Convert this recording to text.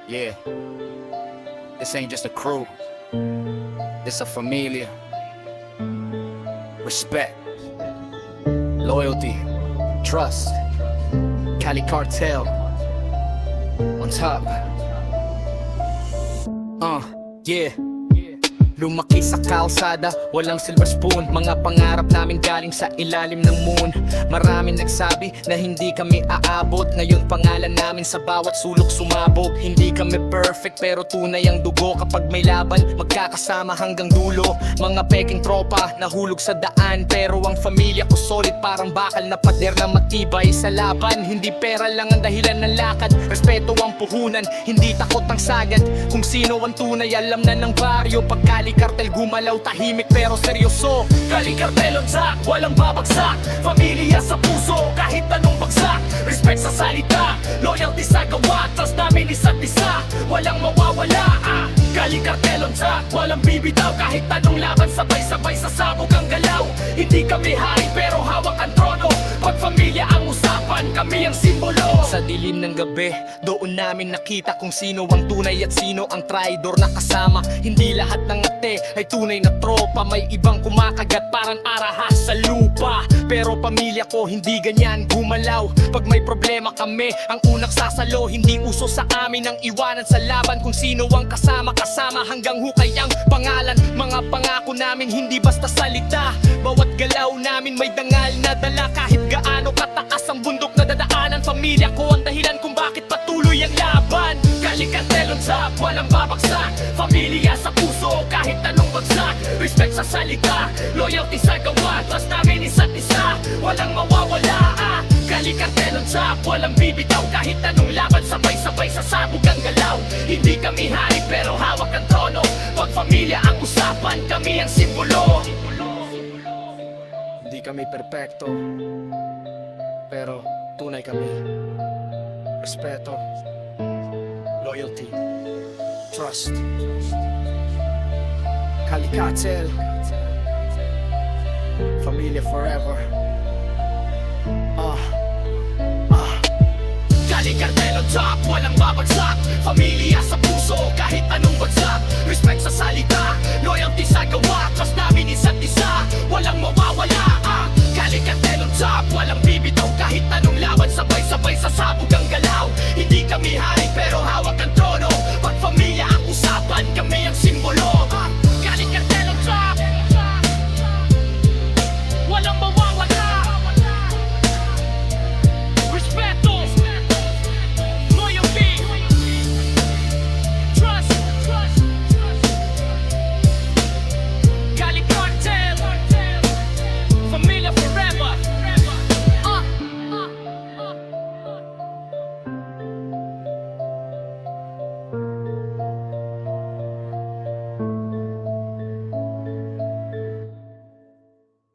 Yeah, this ain't just a crew, this a familia. Respect, loyalty, trust, Cali Cartel on top. Yeah. Lumaki sa kalsada, walang silver spoon. Mga pangarap namin galing sa ilalim ng moon. Maraming nagsabi na hindi kami aabot. Ngayon pangalan namin sa bawat sulok sumabog. Hindi kami perfect pero tunay ang dugo. Kapag may laban, magkakasama hanggang dulo. Mga peking tropa, nahulog sa daan. Pero ang pamilya ko solid, parang bakal na pader na matibay sa laban. Hindi pera lang ang dahilan ng lakad, respeto ang puhunan, hindi takot ang sagad. Kung sino ang tunay, alam na ng baryo. Pag Cali Cartel gumalaw, tahimik pero seryoso. Cali Cartel on track, walang babagsak. Pamilya sa puso, kahit anong bagsak. Respect sa salita, loyalty sa gawa. Trust namin isa't isa, walang mawawala. Cali Cartel on track, walang bibitaw. Kahit anong laban, sabay-sabay sa sabog ang galaw. Hindi kami hari pero hawak ang trono. Pag pamilya ang usapan, kami ang simbolo. Sa dilim ng gabi, doon namin nakita kung sino ang tunay at sino ang traidor na kasama. Hindi lahat ng ate ay tunay na tropa. May ibang kumakagat parang arahas sa lupa. Pero pamilya ko hindi ganyan gumalaw. Pag may problema kami ang unang sasalo. Hindi uso sa amin ang iwanan sa laban. Kung sino ang kasama hanggang hukay ang pangalan. Mga pangako namin hindi basta salita. Bawat galaw namin may dangal na dala. Kahit gaano kataas ang bundok na dadaanan. Pamilya ko ang dahilan kung bakit patuloy ang laban. Cali Cartel on top, walang babagsak. Pamilya sa puso, kahit anong bagsak. Respect sa salita, loyalty sa gawa. Trust namin isa't isa, walang mawawala. Cali Cartel on top, walang bibitaw. Kahit anong laban, sabay-sabay sa sabog ang galaw. Hindi kami hari pero hawak ang trono. Pag pamilya ang usapan, kami ang simbolo. Hindi kami perpekto, pero tunay kami. Respeto, loyalty, trust. Cali Cartel, familia forever. Cali Cartel on top, walang babagsak. Pamilya sa puso, kahit anong bagsak. Respect sa salita, loyalty sa gawa. Trust namin isa't isa, walang mawawala. Cali Cartel on top, walang bibitaw. Kahit anong laban, sabay-sabay sa sabog ang galaw. Hindi kami hari pero hawak ang trono. Pag pamilya ang usapan, kami ang simbolo.